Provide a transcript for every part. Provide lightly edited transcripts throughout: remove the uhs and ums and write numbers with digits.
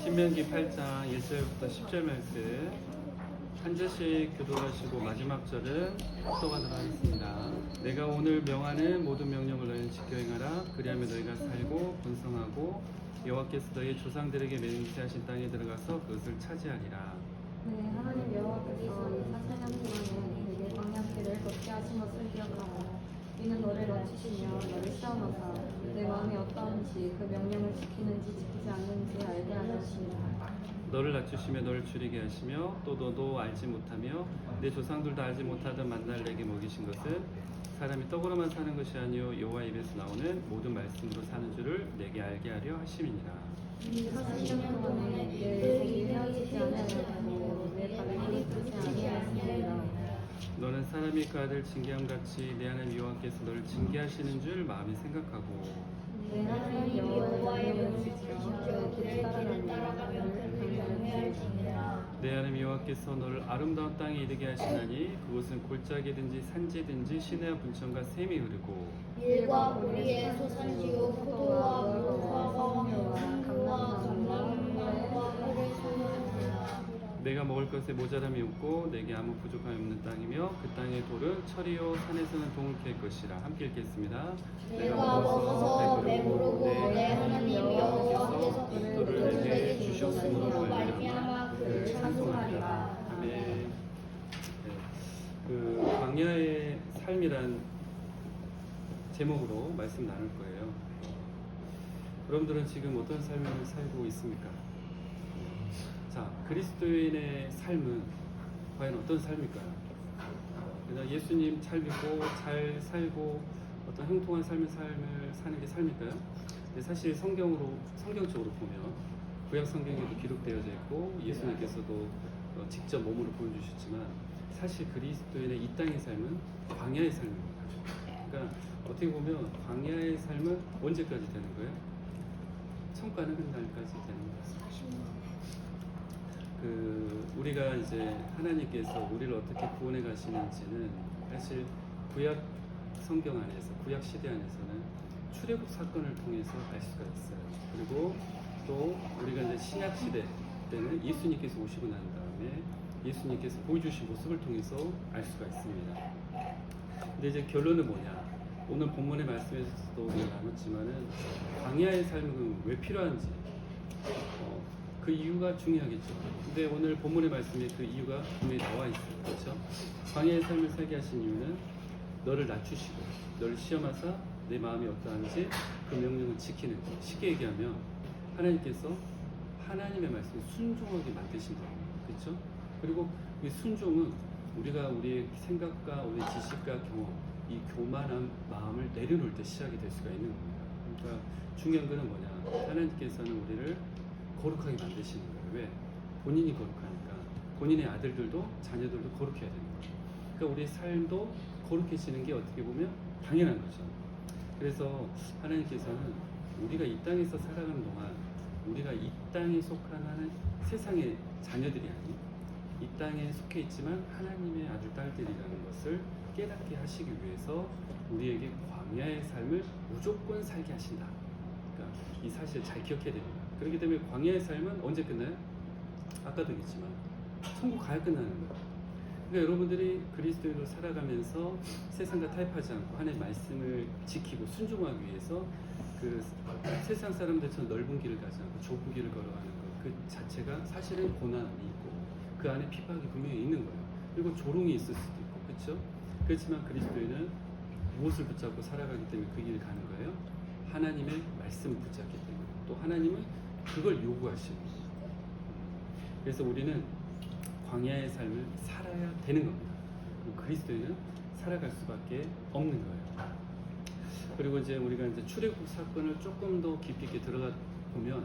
신명기 8장 1절부터 10절 말씀 한 절씩 교독하시고 마지막 절은 합독하도록 하겠습니다. 내가 오늘 명하는 모든 명령을 너희는 지켜 행하라. 그리하면 너희가 살고 번성하고 여호와께서 너희 조상들에게 맹세하신 땅에 들어가서 그것을 차지하리라. 네, 하나님 여호와께서 이 40년 동안에 내게 광야길을 걷게 하신 것을 기억하라. 이는 너를 낮추시며 너를 시험하사 내 마음이 어떠한지 그 명령을 지키는지 지키지 않는지 알게 하셨습니다. 너를 낮추시며 너를 줄이게 하시며 또 너도 알지 못하며 내 조상들도 알지 못하던 만날 내게 먹이신 것은 사람이 떡으로만 사는 것이 아니요 여호와 입에서 나오는 모든 말씀으로 사는 줄을 내게 알게 하려 하심이니라. 이 40년 동안에 내 속이 헤어지지 않으려고 내 발이 뜨지 아니하였습니다. 너는 사람이 그 아들 징계함 같이 내 하나님 여호와께서 너를 징계하시는 줄 마음이 생각하고 내 하나님 여호와의 명령을 지켜 그 길을 따라가며 그를 경외할지니라. 내 하나님 여호와께서 너를 아름다운 땅에 이르게 하시나니 그곳은 골짜기든지 산지든지 시내와 분천과 샘이 흐르고 일과 보리의 소산지요 포도와 무화과 황묘와 감람나무와 꿀을 소유하니라. 내가 먹을 것에 모자람이 없고 내게 아무 부족함이 없는 땅이며 그 땅의 돌은 철이요 산에서는 동을 캘 것이라. 함께 읽겠습니다. 내가 먹어서 배부르고 내 하나님 여호와께서 이 그를 돌을 내게 내게 주셨으므로 주셨으므로 말미암아 말미암아 그를 그를 찬송하리라. 찬송하리라. 아멘. 네. 그 광야의 삶이란 제목으로 말씀 나눌 거예요. 여러분들은 지금 어떤 삶을 살고 있습니까? 자, 그리스도인의 삶은 과연 어떤 삶일까요? 그냥 예수님 잘 믿고 잘 살고 어떤 형통한 삶을 사는 게 삶일까요? 근데 사실 성경적으로 보면 구약 성경에도 기록되어져 있고 예수님께서도 직접 몸으로 보여주셨지만 사실 그리스도인의 이 땅의 삶은 광야의 삶입니다. 그러니까 어떻게 보면 광야의 삶은 언제까지 되는 거예요? 성과는 끝날까지 되는 거예요. 우리가 이제 하나님께서 우리를 어떻게 구원해 가시는지는 사실 구약 성경 안에서, 구약 시대 안에서는 출애굽 사건을 통해서 알 수가 있어요. 그리고 또 우리가 이제 신약 시대 때는 예수님께서 오시고 난 다음에 예수님께서 보여주신 모습을 통해서 알 수가 있습니다. 근데 이제 결론은 뭐냐? 오늘 본문의 말씀에서도 우리가 나눴지만은 광야의 삶은 왜 필요한지 그 이유가 중요하겠죠. 근데 오늘 본문의 말씀에 그 이유가 분명히 나와 있어요. 그렇죠? 광야의 삶을 살게 하신 이유는 너를 낮추시고 너를 시험하사 내 마음이 어떠한지 그 명령을 지키는 것. 쉽게 얘기하면 하나님께서 하나님의 말씀에 순종하게 만드신 거예요. 그렇죠? 그리고 이 순종은 우리가 우리의 생각과 우리의 지식과 경험, 이 교만한 마음을 내려놓을 때 시작이 될 수가 있는 겁니다. 그러니까 중요한 거는 뭐냐? 하나님께서는 우리를 거룩하게 만드시는 거예요. 왜? 본인이 거룩하니까 본인의 아들들도 자녀들도 거룩해야 되는 거예요. 그러니까 우리의 삶도 거룩해지는 게 어떻게 보면 당연한 거죠. 그래서 하나님께서는 우리가 이 땅에서 살아가는 동안 우리가 이 땅에 속한 세상의 자녀들이 아닌 이 땅에 속해 있지만 하나님의 아들 딸들이라는 것을 깨닫게 하시기 위해서 우리에게 광야의 삶을 무조건 살게 하신다. 그러니까 이 사실을 잘 기억해야 됩니다. 그렇기 때문에 광야의 삶은 언제 끝나요? 아까도 얘기했지만 천국 가야 끝나는 거예요. 그러니까 여러분들이 그리스도인으로 살아가면서 세상과 타협하지 않고 하나님의 말씀을 지키고 순종하기 위해서 그 세상 사람들처럼 넓은 길을 가지 않고 좁은 길을 걸어가는 것 그 자체가 사실은 고난이 있고 그 안에 핍박이 분명히 있는 거예요. 그리고 조롱이 있을 수도 있고 그렇죠? 그렇지만 그리스도인은 무엇을 붙잡고 살아가기 때문에 그 길을 가는 거예요? 하나님의 말씀을 붙잡기 때문에 또 하나님은 그걸 요구하시는 거예요. 그래서 우리는 광야의 삶을 살아야 되는 겁니다. 그리스도인은 살아갈 수밖에 없는 거예요. 그리고 이제 우리가 이제 출애굽 사건을 조금 더 깊이 있게 들어가 보면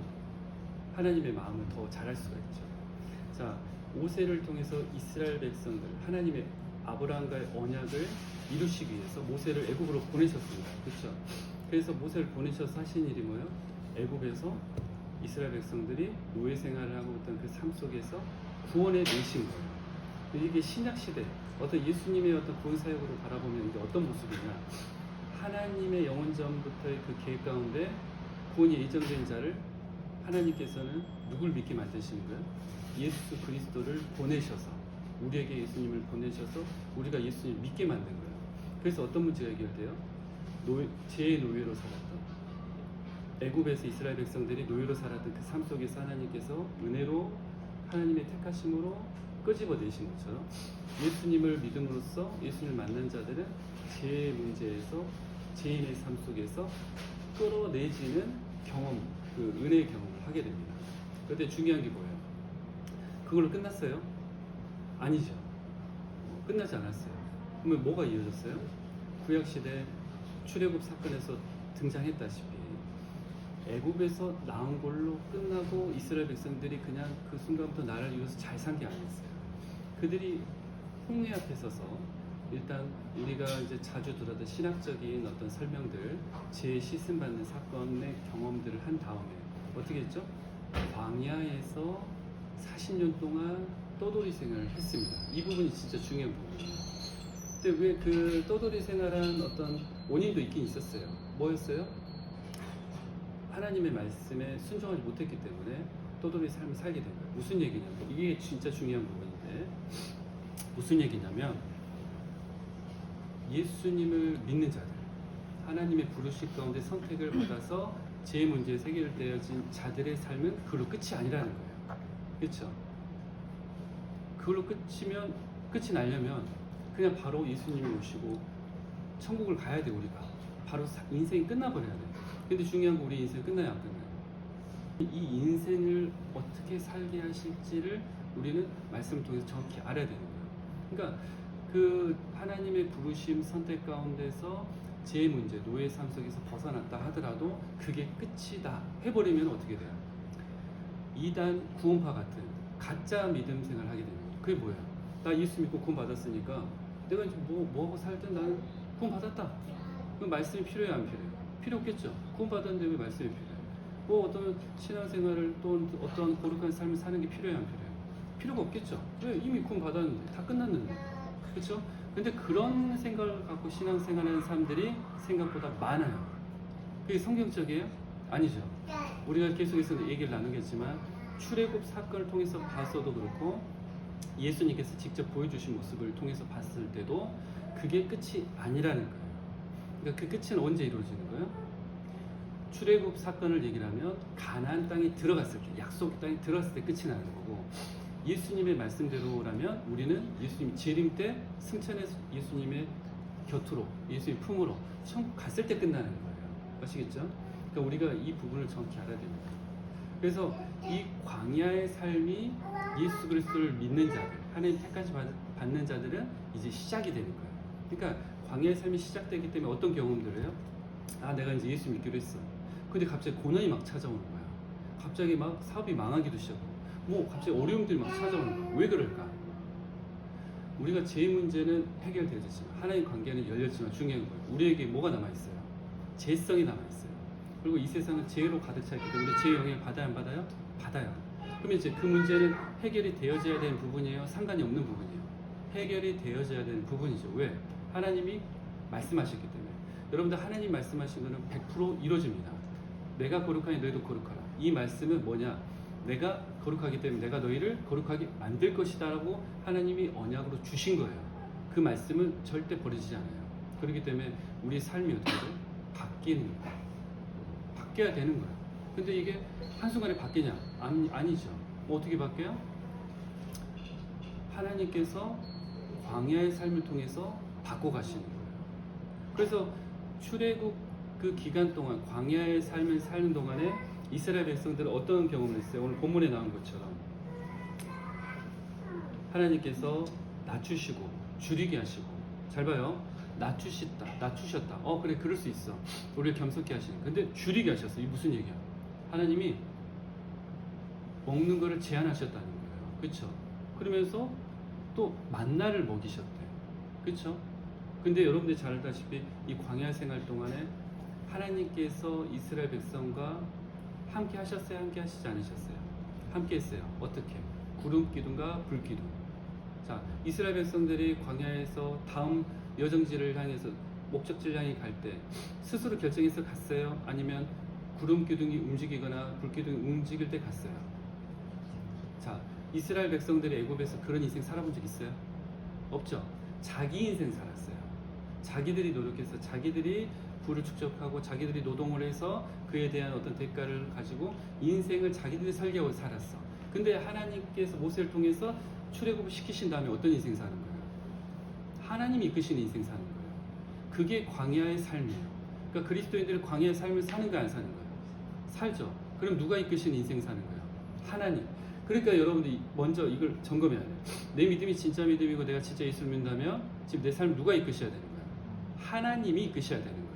하나님의 마음을 더 잘 알 수가 있죠. 자, 모세를 통해서 이스라엘 백성들, 하나님의 아브라함과의 언약을 이루시기 위해서 모세를 애굽으로 보내셨습니다. 그렇죠? 그래서 모세를 보내셔서 하신 일이 뭐예요? 애굽에서 이스라엘 백성들이 노예 생활을 하고 있던 그 삶 속에서 구원해 내신 거예요. 이게 신약 시대 어떤 예수님의 어떤 구원 사역으로 바라보면 이게 어떤 모습이냐? 하나님의 영원전부터의 그 계획 가운데 구원이 예정된 자를 하나님께서는 누굴 믿게 만드시는 거예요? 예수 그리스도를 보내셔서, 우리에게 예수님을 보내셔서 우리가 예수님을 믿게 만든 거예요. 그래서 어떤 문제가 해결돼요? 죄의 노예로 살았던, 애굽에서 이스라엘 백성들이 노예로 살았던 그 삶 속에서 하나님께서 은혜로 하나님의 택하심으로 끄집어내신 것처럼 예수님을 믿음으로써 예수님을 만난 자들은 죄의 문제에서, 죄인의 삶 속에서 끌어내지는 경험, 그 은혜의 경험을 하게 됩니다. 그런데 중요한 게 뭐예요? 그걸로 끝났어요? 아니죠. 끝나지 않았어요. 그러면 뭐가 이어졌어요? 구약시대 출애굽 사건에서 등장했다시피 애굽에서 나온 걸로 끝나고 이스라엘 백성들이 그냥 그 순간부터 나라를 이루어서 잘 산 게 아니었어요. 그들이 홍해 앞에 서서 일단 우리가 이제 자주 들었던 신학적인 어떤 설명들, 죄 씻음 받는 사건의 경험들을 한 다음에 어떻게 했죠? 광야에서 40년 동안 떠돌이 생활을 했습니다. 이 부분이 진짜 중요한 부분이에요. 근데 왜 그 떠돌이 생활한 어떤 원인도 있긴 있었어요. 뭐였어요? 하나님의 말씀에 순종하지 못했기 때문에 떠돌이 삶을 살게 된 거예요. 무슨 얘기냐면, 이게 진짜 중요한 부분인데, 무슨 얘기냐면 예수님을 믿는 자들, 하나님의 부르심 가운데 선택을 받아서 제 문제에 해결되어진 자들의 삶은 그걸로 끝이 아니라는 거예요. 그렇죠? 그걸로 끝이 나려면 그냥 바로 예수님이 오시고 천국을 가야 돼. 우리가 바로 인생이 끝나버려야 돼. 근데 중요한 건 우리 인생 끝나요, 안 끝나요? 이 인생을 어떻게 살게 하실지를 우리는 말씀을 통해서 정확히 알아야 되는 거예요. 그러니까 그 하나님의 부르심 선택 가운데서 제 문제, 노예 삶 속에서 벗어났다 하더라도 그게 끝이다 해버리면 어떻게 돼요? 이단 구원파 같은 가짜 믿음 생활을 하게 됩니다. 그게 뭐야? 나 예수 믿고 구원 받았으니까 내가 이제 뭐하고 살든 나는 구원 받았다. 그럼 말씀이 필요해요, 안 필요해요? 필요 없겠죠. 구원 받았는데 왜 말씀이 필요해요? 뭐 어떤 신앙생활을 또 어떤 거룩한 삶을 사는 게 필요해요, 안 필요해요? 필요가 없겠죠. 왜? 이미 구원 받았는데, 다 끝났는데, 그렇죠? 근데 그런 생각을 갖고 신앙생활하는 사람들이 생각보다 많아요. 그게 성경적이에요? 아니죠. 우리가 계속해서 얘기를 나누겠지만 출애굽 사건을 통해서 봤어도 그렇고 예수님께서 직접 보여주신 모습을 통해서 봤을 때도 그게 끝이 아니라는 거예요. 그러니까 그 끝은 언제 이루어지는 거예요? 출애굽 사건을 얘기를 하면 가나안 땅에 들어갔을 때, 약속 땅에 들어갔을 때 끝이 나는 거고, 예수님의 말씀대로라면 우리는 예수님 재림 때 승천해서 예수님의 곁으로, 예수님 품으로 천국 갔을 때 끝나는 거예요. 아시겠죠? 그러니까 우리가 이 부분을 정확히 알아야 됩니다. 그래서 이 광야의 삶이 예수 그리스도를 믿는 자들, 하나님 택까지 받는 자들은 이제 시작이 되는 거예요. 그러니까 광야의 삶이 시작되기 때문에 어떤 경험들을 해요? 아, 내가 이제 예수 믿기로 했어. 근데 갑자기 고난이 막 찾아오는 거야. 갑자기 막 사업이 망하기도 시작하고, 뭐 갑자기 어려움들이 막 찾아오는 거야. 왜 그럴까? 우리가 죄 문제는 해결되었지만 하나님 관계는 열렸지만 중요한 거예요. 우리에게 뭐가 남아있어요? 죄성이 남아있어요. 그리고 이 세상은 죄로 가득 차 있기 때문에 죄의 영향을 받아요, 안 받아요? 받아요. 그러면 이제 그 문제는 해결이 되어져야 되는 부분이에요? 상관이 없는 부분이에요? 해결이 되어져야 되는 부분이죠. 왜? 하나님이 말씀하셨기 때문에. 여러분들 하나님 말씀하신 거는 100% 이루어집니다. 내가 거룩하니 너희도 거룩하라. 이 말씀은 뭐냐? 내가 거룩하기 때문에 내가 너희를 거룩하게 만들 것이다 라고 하나님이 언약으로 주신 거예요. 그 말씀은 절대 버리지 않아요. 그렇기 때문에 우리 삶이 어떻게 돼요? 바뀌는 거예요. 바뀌어야 되는 거예요. 근데 이게 한순간에 바뀌냐? 아니죠. 어떻게 바뀌어요? 하나님께서 광야의 삶을 통해서 바꿔가시는 거예요. 그래서 출애굽 그 기간 동안 광야의 삶을 사는 동안에 이스라엘 백성들은 어떤 경험을 했어요? 오늘 본문에 나온 것처럼 하나님께서 낮추시고 줄이게 하시고, 잘 봐요. 낮추셨다. 그래, 그럴 수 있어. 우리를 겸손케 하시는. 근데 줄이게 하셨어. 이게 무슨 얘기야? 하나님이 먹는 거를 제한하셨다는 거예요. 그렇죠? 그러면서 또 만나를 먹이셨대. 그렇죠? 근데 여러분들이 잘 알다시피 이 광야 생활 동안에 하나님께서 이스라엘 백성과 함께 하셨어요? 함께 하시지 않으셨어요? 함께 했어요. 어떻게? 구름 기둥과 불 기둥. 자, 이스라엘 백성들이 광야에서 다음 여정지를 향해서 목적지를 향해 갈 때 스스로 결정해서 갔어요? 아니면 구름 기둥이 움직이거나 불 기둥이 움직일 때 갔어요? 자, 이스라엘 백성들이 애굽에서 그런 인생 살아본 적 있어요? 없죠. 자기 인생 살았어요. 자기들이 노력해서 자기들이 부를 축적하고 자기들이 노동을 해서 그에 대한 어떤 대가를 가지고 인생을 자기들이 살려고 살았어. 근데 하나님께서 모세를 통해서 출애굽을 시키신 다음에 어떤 인생 사는 거예요? 하나님이 이끄시는 인생 사는 거예요. 그게 광야의 삶이에요. 그러니까 그리스도인들이 광야의 삶을 사는 거야, 안 사는 거예요? 살죠. 그럼 누가 이끄시는 인생 사는 거예요? 하나님. 그러니까 여러분들이 먼저 이걸 점검해야 돼요. 내 믿음이 진짜 믿음이고 내가 진짜 예수를 믿는다면 지금 내 삶을 누가 이끄셔야 되는 거예요? 하나님이 이끄셔야 되는 거예요.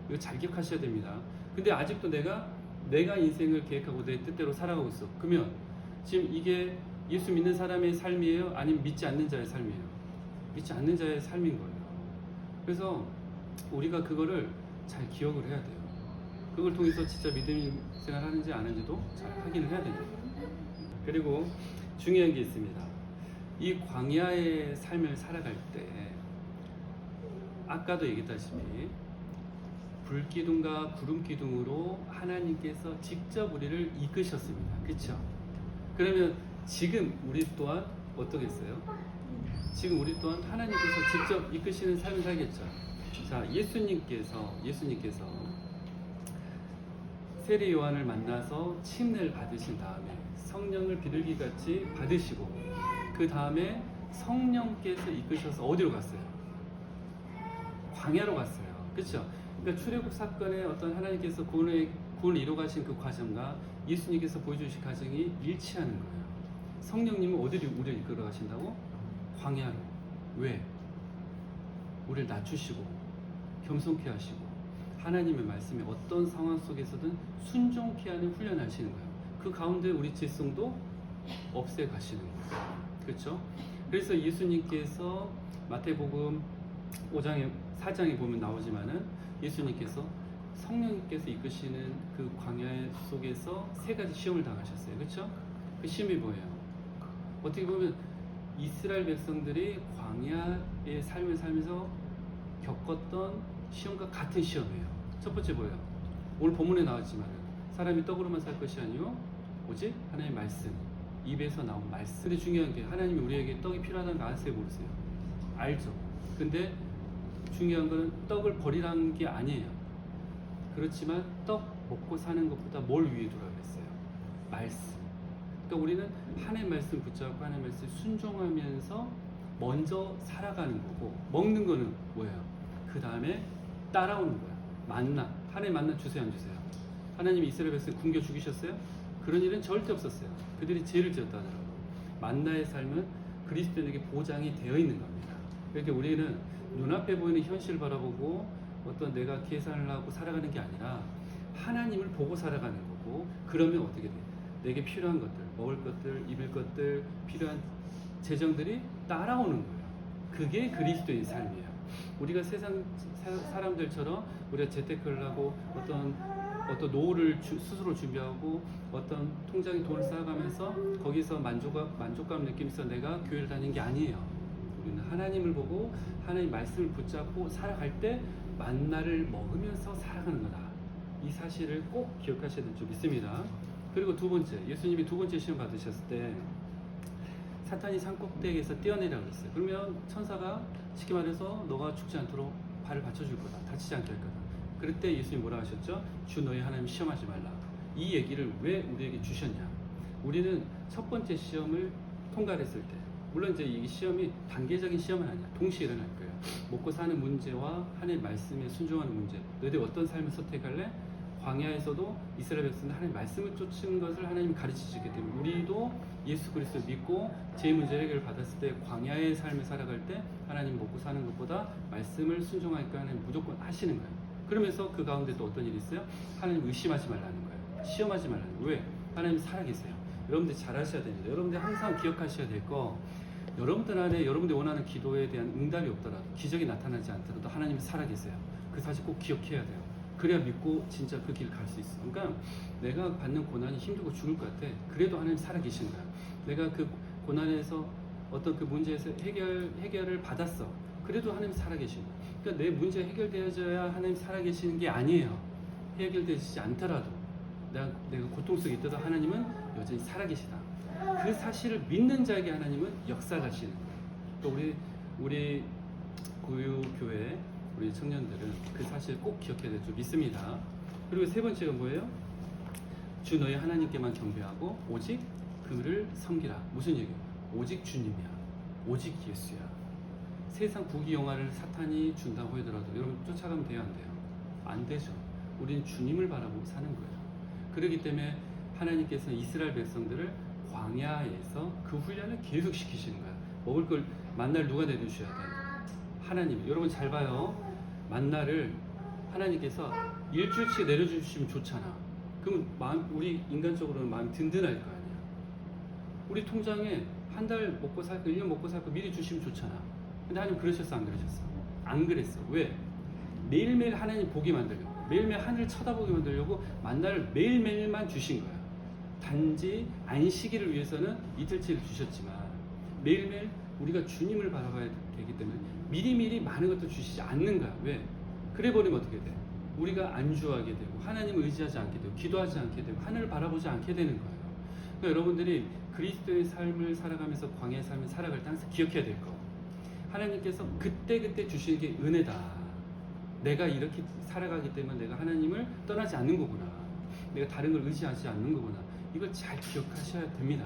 이거 잘 기억하셔야 됩니다. 근데 아직도 내가 인생을 계획하고 내 뜻대로 살아가고 있어. 그러면 지금 이게 예수 믿는 사람의 삶이에요? 아니면 믿지 않는 자의 삶이에요? 믿지 않는 자의 삶인 거예요. 그래서 우리가 그거를 잘 기억을 해야 돼요. 그걸 통해서 진짜 믿음 생활 하는지 안 하는지도 잘 확인을 해야 됩니다. 그리고 중요한 게 있습니다. 이 광야의 삶을 살아갈 때 아까도 얘기했다시피 불기둥과 구름기둥으로 하나님께서 직접 우리를 이끄셨습니다. 그렇죠? 그러면 지금 우리 또한 어떠겠어요? 지금 우리 또한 하나님께서 직접 이끄시는 삶을 살겠죠. 자, 예수님께서 세례 요한을 만나서 침례를 받으신 다음에 성령을 비둘기같이 받으시고 그 다음에 성령께서 이끄셔서 어디로 갔어요? 광야로 갔어요. 그렇죠? 그러니까 출애굽 사건에 어떤 하나님께서 구원을 이루어 가신 그 과정과 예수님께서 보여주신 과정이 일치하는 거예요. 성령님은 어디로 우리를 이끌어 가신다고? 광야로. 왜? 우리를 낮추시고 겸손케 하시고 하나님의 말씀에 어떤 상황 속에서든 순종케 하는 훈련을 하시는 거예요. 그 가운데 우리 죄성도 없애 가시는 거예요. 그렇죠? 그래서 예수님께서 마태복음 4장에 보면 나오지만은 예수님께서 성령님께서 이끄시는 그 광야 속에서 3가지 시험을 당하셨어요. 그렇죠? 그 시험이 뭐예요? 어떻게 보면 이스라엘 백성들이 광야의 삶을 살면서 겪었던 시험과 같은 시험이에요. 첫 번째 뭐예요? 오늘 본문에 나왔지만 사람이 떡으로만 살 것이 아니요 오직 하나님의 말씀, 입에서 나온 말씀. 근데 중요한 게 하나님이 우리에게 떡이 필요하다는 거 아세요? 모르세요? 알죠. 근데 중요한 거는 떡을 버리라는 게 아니에요. 그렇지만 떡 먹고 사는 것보다 뭘 위에 두라고 했어요? 말씀. 그러니까 우리는 하나님의 말씀 붙잡고 하나님의 말씀 순종하면서 먼저 살아가는 거고 먹는 거는 뭐예요? 그 다음에 따라오는 거야. 만나. 하나님 만나 주세요, 안 주세요? 하나님이 이스라엘 백성 굶겨 죽이셨어요? 그런 일은 절대 없었어요. 그들이 죄를 지었다더라고요. 만나의 삶은 그리스도인에게 보장이 되어 있는 겁니다. 그러니까 우리는 눈앞에 보이는 현실을 바라보고 어떤 내가 계산을 하고 살아가는 게 아니라 하나님을 보고 살아가는 거고 그러면 어떻게 돼? 내게 필요한 것들, 먹을 것들, 입을 것들, 필요한 재정들이 따라오는 거예요. 그게 그리스도의 삶이에요. 우리가 세상 사람들처럼 우리가 재테크를 하고 어떤 노후를 스스로 준비하고 어떤 통장에 돈을 쌓아가면서 거기서 만족감 느끼면서 내가 교회를 다니는 게 아니에요. 우리는 하나님을 보고 하나님 말씀을 붙잡고 살아갈 때 만나를 먹으면서 살아가는 거다. 이 사실을 꼭 기억하셔야 될 줄 믿습니다. 그리고 두 번째, 예수님이 두 번째 시험 받으셨을 때 사탄이 산꼭대기에서 뛰어내리라고 그랬어요. 그러면 천사가 쉽게 말해서 너가 죽지 않도록 발을 받쳐줄 거다. 다치지 않게 할 거다. 그럴 때 예수님이 뭐라 하셨죠? 주 너희 하나님 시험하지 말라. 이 얘기를 왜 우리에게 주셨냐? 우리는 첫 번째 시험을 통과를 했을 때 물론 이제 이 시험이 단계적인 시험은 아니야. 동시에 일어날 거예요. 먹고 사는 문제와 하나님의 말씀에 순종하는 문제. 너희들 어떤 삶을 선택할래? 광야에서도 이스라엘 백성들 하나님 말씀을 쫓는 것을 하나님이 가르치시기 때문에 우리도 예수 그리스도를 믿고 제 문제 해결을 받았을 때 광야의 삶을 살아갈 때 하나님 먹고 사는 것보다 말씀을 순종하니까 하나님 무조건 하시는 거예요. 그러면서 그 가운데 또 어떤 일이 있어요? 하나님 의심하지 말라는 거예요. 시험하지 말라는 거예요. 왜? 하나님 살아계세요. 여러분들 잘 하셔야 됩니다. 여러분들 항상 기억하셔야 될 거 여러분들 안에 여러분들이 원하는 기도에 대한 응답이 없더라도 기적이 나타나지 않더라도 하나님이 살아계세요. 그 사실 꼭 기억해야 돼요. 그래야 믿고 진짜 그 길을 갈 수 있어. 그러니까 내가 받는 고난이 힘들고 죽을 것 같아. 그래도 하나님 살아계신 거야. 내가 그 고난에서 어떤 그 문제에서 해결을 받았어. 그래도 하나님 살아계신 거야. 그러니까 내 문제 해결되어져야 하나님 살아계시는 게 아니에요. 해결되지 않더라도 내가 고통 속에 있더라도 하나님은 여전히 살아계시다. 그 사실을 믿는 자에게 하나님은 역사하시는 거예요. 그러니까 우리 구유교회 우리 청년들은 그 사실 꼭 기억해야 될 줄 믿습니다. 그리고 세 번째가 뭐예요? 주 너희 하나님께만 경배하고 오직 그를 섬기라. 무슨 얘기예요? 오직 주님이야. 오직 예수야. 세상 부귀영화를 사탄이 준다고 하더라도 여러분 쫓아가면 돼요, 안 돼요? 안 되죠. 우리는 주님을 바라보고 사는 거예요. 그렇기 때문에 하나님께서 이스라엘 백성들을 광야에서 그 훈련을 계속 시키시는 거야. 먹을 걸 만나를 누가 내려주셔야 돼? 하나님. 여러분 잘 봐요. 만나를 하나님께서 일주일치 내려주시면 좋잖아. 그럼 우리 인간적으로는 마음이 든든할 거 아니야. 우리 통장에 한 달 먹고 살 거, 1년 먹고 살 거 미리 주시면 좋잖아. 근데 하나님 그러셨어, 안 그러셨어? 안 그랬어. 왜? 매일매일 하나님 보게 만들려고, 매일매일 하늘을 쳐다보게 만들려고 만나를 매일매일만 주신 거야. 단지 안식일을 위해서는 이틀치를 주셨지만 매일매일 우리가 주님을 바라봐야 되기 때문에 미리미리 많은 것도 주시지 않는 거야. 왜? 그래 버리면 어떻게 돼? 우리가 안주하게 되고 하나님을 의지하지 않게 되고 기도하지 않게 되고 하늘을 바라보지 않게 되는 거예요. 그러니까 여러분들이 그리스도의 삶을 살아가면서 광야의 삶을 살아갈 때 항상 기억해야 될 거. 하나님께서 그때그때 주시는 게 은혜다. 내가 이렇게 살아가기 때문에 내가 하나님을 떠나지 않는 거구나. 내가 다른 걸 의지하지 않는 거구나. 이걸 잘 기억하셔야 됩니다.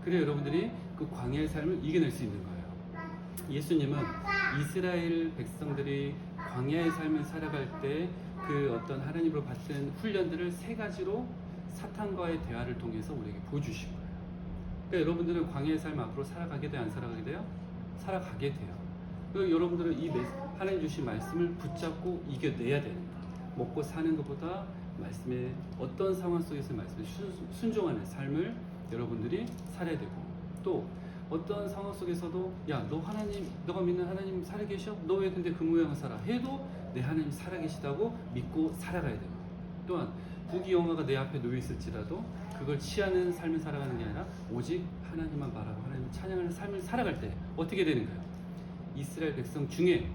그래야 여러분들이 그 광야의 삶을 이겨낼 수 있는 거예요. 예수님은 이스라엘 백성들이 광야의 삶을 살아갈 때 그 어떤 하나님으로 받은 훈련들을 세 가지로 사탄과의 대화를 통해서 우리에게 보여주신 거예요. 그러니까 여러분들은 광야의 삶 앞으로 살아가게 돼요? 안 살아가게 돼요? 살아가게 돼요. 그리고 여러분들은 이 하나님 주신 말씀을 붙잡고 이겨내야 되는 거예요. 먹고 사는 것보다 말씀에 어떤 상황 속에서 말씀에 순종하는 삶을 여러분들이 살아야 되고, 또 어떤 상황 속에서도 야, 너 하나님, 너가 믿는 하나님 살아계셔? 너 왜 근데 그 모양을 살아? 해도 내 하나님 살아계시다고 믿고 살아가야 되고, 또한 부귀영화가 내 앞에 놓여있을지라도 그걸 취하는 삶을 살아가는 게 아니라 오직 하나님만 바라고 하나님 찬양하는 삶을 살아갈 때 어떻게 되는 거예요? 이스라엘 백성 중에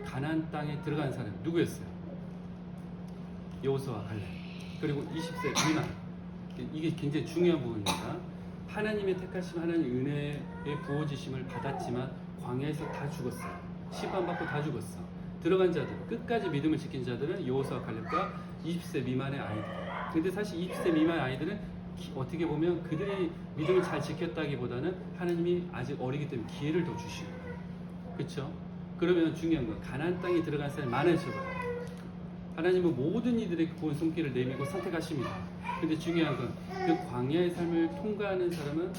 가나안 땅에 들어간 사람이 누구였어요? 여호수아와 갈렙. 그리고 20세 미만. 이게 굉장히 중요한 부분입니다. 하나님의 택하심, 하나님의 은혜의 부어지심을 받았지만 광야에서 다 죽었어요. 심판받고 다 죽었어. 들어간 자들, 끝까지 믿음을 지킨 자들은 여호수아와 갈렙과 20세 미만의 아이들. 근데 사실 20세 미만의 아이들은 어떻게 보면 그들이 믿음을 잘 지켰다기보다는 하나님이 아직 어리기 때문에 기회를 더 주시고, 그렇죠? 그러면 중요한 건 가나안 땅에 들어간 사람이 많아져요. 하나님은 모든 이들의 구원 손길을 내밀고 선택하십니다. 근데 중요한 건 그 광야의 삶을 통과하는 사람은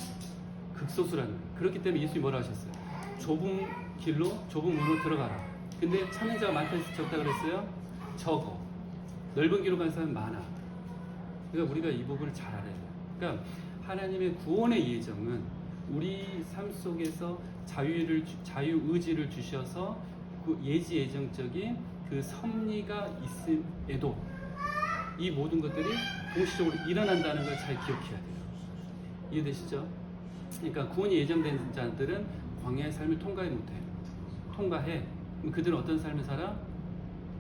극소수라는 거예요. 그렇기 때문에 예수님이 뭐라 하셨어요? 좁은 길로, 좁은 문으로 들어가라. 근데 찾는 자가 많다 해서 적다 그랬어요? 적어. 넓은 길로 가는 사람은 많아. 그러니까 우리가 이 부분을 잘 알아야 돼요. 그러니까 하나님의 구원의 예정은 우리 삶 속에서 자유의지를 주셔서 그 예지예정적인 그 섭리가 있음에도 이 모든 것들이 동시적으로 일어난다는 걸 잘 기억해야 돼요. 이해되시죠? 그러니까 구원이 예정된 자들은 광야의 삶을 통과해 못해. 통과해. 그럼 그들은 어떤 삶을 살아?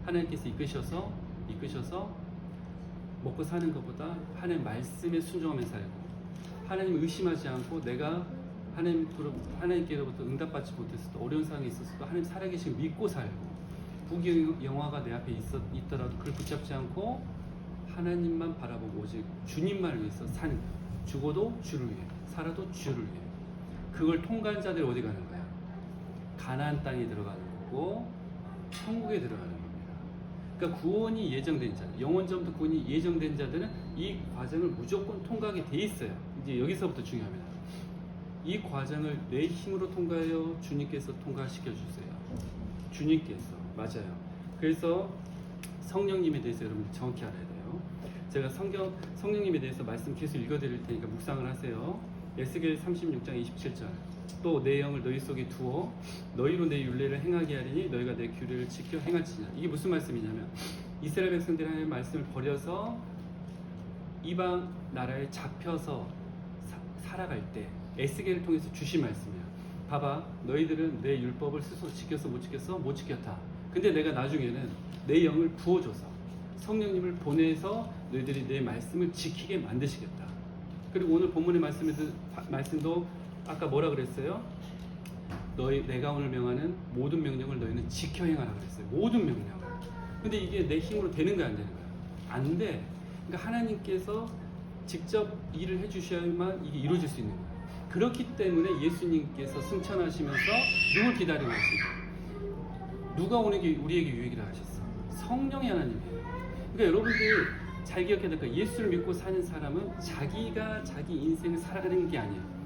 하나님께서 이끄셔서 먹고 사는 것보다 하나님 말씀에 순종하며 살고, 하나님을 의심하지 않고 내가 하나님께로부터 응답받지 못했어도 어려운 상황에 있었어도 하나님 살아계신 믿고 살고, 부귀영화가 내 앞에 있더라도 그걸 붙잡지 않고 하나님만 바라보고 오직 주님만을 위해서 사는 거예요. 죽어도 주를 위해, 살아도 주를 위해. 그걸 통과한 자들이 어디 가는 거야? 가나안 땅에 들어가는 거고 천국에 들어가는 겁니다. 그러니까 구원이 예정된 자들, 영원전부터 구원이 예정된 자들은 이 과정을 무조건 통과하게 돼 있어요. 이제 여기서부터 중요합니다. 이 과정을 내 힘으로 통과해요? 주님께서 통과시켜 주세요. 주님께서. 맞아요. 그래서 성령님에 대해서 여러분들 정확히 알아야 돼요. 제가 성령님에 대해서 말씀 계속 읽어드릴 테니까 묵상을 하세요. 에스겔 36장 27절. 또 내 영을 너희 속에 두어 너희로 내 율례를 행하게 하리니 너희가 내 규례를 지켜 행할지니라. 이게 무슨 말씀이냐면 이스라엘 백성들이 하나님의 말씀을 버려서 이방 나라에 잡혀서 살아갈 때 에스겔을 통해서 주신 말씀이에요. 봐봐, 너희들은 내 율법을 스스로 지켰어 못 지켰어? 못 지켰다. 근데 내가 나중에는 내 영을 부어줘서 성령님을 보내서 너희들이 내 말씀을 지키게 만드시겠다. 그리고 오늘 본문의 말씀도 아까 뭐라 그랬어요? 내가 오늘 명하는 모든 명령을 너희는 지켜 행하라 그랬어요. 모든 명령을. 근데 이게 내 힘으로 되는 거야, 안 되는 거야? 안 돼. 그러니까 하나님께서 직접 일을 해주셔야만 이게 이루어질 수 있는 거야. 그렇기 때문에 예수님께서 승천하시면서 누굴 기다리고 계십니까? 누가 우리에게 유익이라 하셨어? 성령이 하나님이에요. 그러니까 여러분들이 잘 기억해야 될 거예요. 예수를 믿고 사는 사람은 자기가 자기 인생을 살아가는 게 아니에요.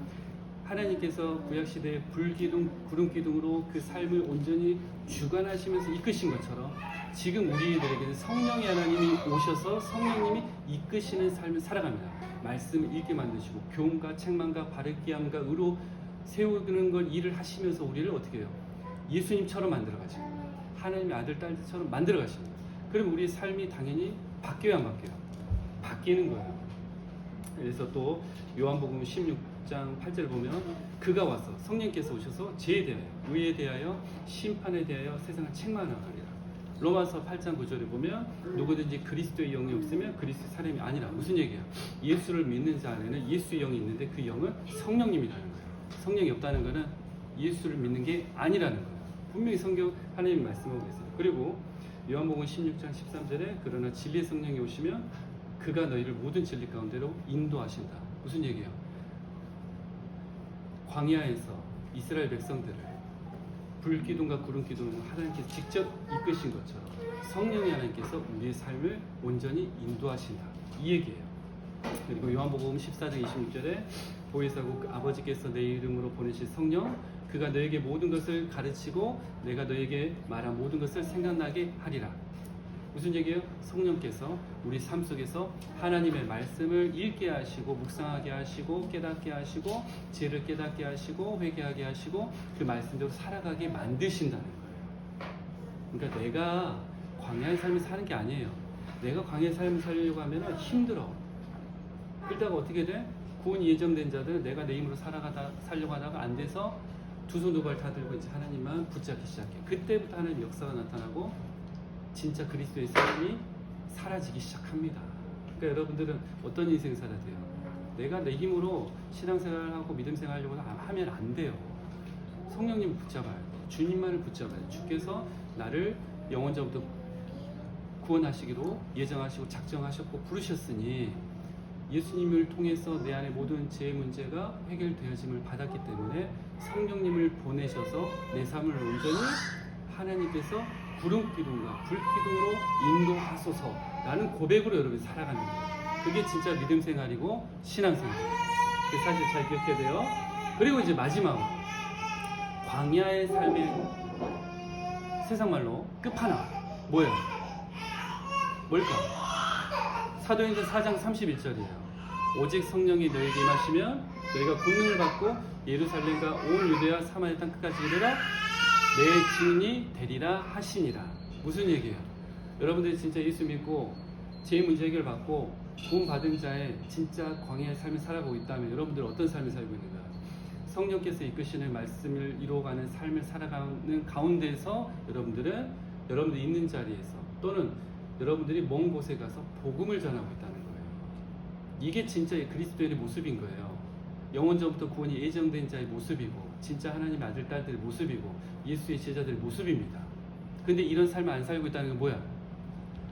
하나님께서 구약시대에 불기둥, 구름기둥으로 그 삶을 온전히 주관하시면서 이끄신 것처럼 지금 우리들에게는 성령의 하나님이 오셔서 성령님이 이끄시는 삶을 살아갑니다. 말씀을 읽게 만드시고 교훈과 책망과 바르게 함과 의로 세우는 걸 일을 하시면서 우리를 어떻게 해요? 예수님처럼 만들어 가십니다. 하나님의 아들, 딸처럼 만들어 가십니다. 그럼 우리의 삶이 당연히 바뀌어야 안 바뀌어요? 바뀌는 거예요. 그래서 또 요한복음 16장 8절 보면 그가 와서 성령께서 오셔서 죄에 대하여, 의에 대하여, 심판에 대하여 세상을 책망하리라. 로마서 8장 9절에 보면 누구든지 그리스도의 영이 없으면 그리스도의 사람이 아니라. 무슨 얘기야? 예수를 믿는 자 안에는 예수의 영이 있는데 그 영은 성령님이라는 거예요. 성령이 없다는 것은 예수를 믿는 게 아니라는 거예요. 분명히 성경 하나님이 말씀하고 계세요. 그리고 요한복음 16장 13절에 그러나 진리의 성령이 오시면 그가 너희를 모든 진리 가운데로 인도하신다. 무슨 얘기예요? 광야에서 이스라엘 백성들을 불기둥과 구름기둥으로 하나님께서 직접 이끄신 것처럼 성령의 하나님께서 우리의 삶을 온전히 인도하신다. 이 얘기예요. 그리고 요한복음 14장 26절에 보혜사고 아버지께서 내 이름으로 보내실 성령 그가 너에게 모든 것을 가르치고 내가 너에게 말한 모든 것을 생각나게 하리라. 무슨 얘기예요? 성령께서 우리 삶 속에서 하나님의 말씀을 읽게 하시고 묵상하게 하시고 깨닫게 하시고 죄를 깨닫게 하시고 회개하게 하시고 그 말씀대로 살아가게 만드신다는 거예요. 그러니까 내가 광야의 삶을 사는 게 아니에요. 내가 광야의 삶을 살려고 하면 힘들어. 그러다가 어떻게 돼? 구원이 예정된 자들은 내가 내 힘으로 살려고 하다가 안 돼서 두 손 두 발 다 들고 이제 하나님만 붙잡기 시작해. 그때부터 하나님 역사가 나타나고 진짜 그리스도의 삶이 사라지기 시작합니다. 그러니까 여러분들은 어떤 인생 살아야 돼요? 내가 내 힘으로 신앙생활하고 믿음생활 하려고 하면 안 돼요. 성령님을 붙잡아야 돼요. 주님만을 붙잡아야 돼요. 주께서 나를 영원전부터 구원하시기로 예정하시고 작정하셨고 부르셨으니 예수님을 통해서 내 안에 모든 죄의 문제가 해결되어짐을 받았기 때문에 성령님을 보내셔서 내 삶을 온전히 하나님께서 구름기둥과 불기둥으로 인도하소서라는 고백으로 여러분이 살아가는 거예요. 그게 진짜 믿음 생활이고 신앙생활. 그 사실 잘 기억해야 돼요. 그리고 이제 마지막으로 광야의 삶의 세상 말로 끝판왕 뭐예요? 뭘까? 사도행전 4장 31절이에요. 오직 성령이 너에게 임하시면 너희가 권능을 받고 예루살렘과 온 유대와 사마리아 땅 끝까지 이르러 내 증인이 되리라 하시니라. 무슨 얘기예요? 여러분들이 진짜 예수 믿고 죄 문제 해결 받고 구원 받은 자의 진짜 광야의 삶을 살아가고 있다면 여러분들은 어떤 삶을 살고 있는가? 성령께서 이끄시는 말씀을 이루어가는 삶을 살아가는 가운데서 여러분들이 있는 자리에서 또는 여러분들이 먼 곳에 가서 복음을 전하고 있다는 거예요. 이게 진짜 그리스도의 모습인 거예요. 영원전부터 구원이 예정된 자의 모습이고 진짜 하나님의 아들, 딸들의 모습이고 예수의 제자들의 모습입니다. 근데 이런 삶을 안 살고 있다는 건 뭐야?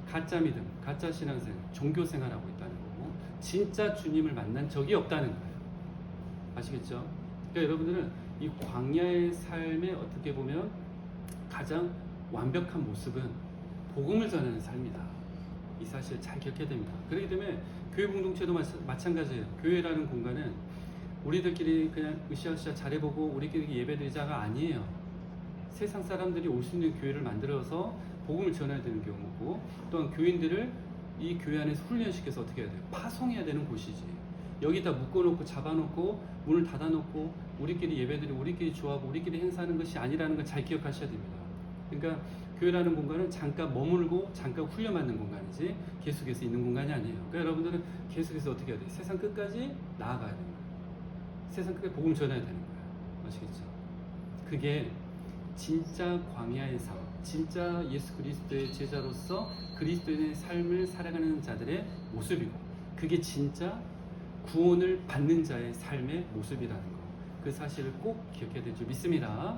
가짜 믿음, 가짜 신앙생활, 종교생활하고 있다는 거고 진짜 주님을 만난 적이 없다는 거예요. 아시겠죠? 그러니까 여러분들은 이 광야의 삶에 어떻게 보면 가장 완벽한 모습은 복음을 전하는 삶이다. 이 사실을 잘 기억해야 됩니다. 그렇기 때문에 교회 공동체도 마찬가지예요. 교회라는 공간은 우리들끼리 그냥 으쌰으쌰 잘해보고 우리끼리 예배드리자가 아니에요. 세상 사람들이 올 수 있는 교회를 만들어서 복음을 전해야 되는 경우고 또한 교인들을 이 교회 안에서 훈련시켜서 어떻게 해야 돼요? 파송해야 되는 곳이지. 여기다 묶어놓고 잡아놓고 문을 닫아놓고 우리끼리 예배드리고 우리끼리 좋아하고 우리끼리 행사하는 것이 아니라는 걸 잘 기억하셔야 됩니다. 그러니까 교회라는 공간은 잠깐 머물고 잠깐 훈련받는 공간이지 계속해서 있는 공간이 아니에요. 그러니까 여러분들은 계속해서 어떻게 해야 돼요? 세상 끝까지 나아가야 됩니다. 세상 끝까지 복음 전해야 되는 거예요. 아시겠죠? 그게 진짜 광야의 삶, 진짜 예수 그리스도의 제자로서 그리스도의 삶을 살아가는 자들의 모습이고 그게 진짜 구원을 받는 자의 삶의 모습이라는 것, 그 사실을 꼭 기억해야 될 줄 믿습니다.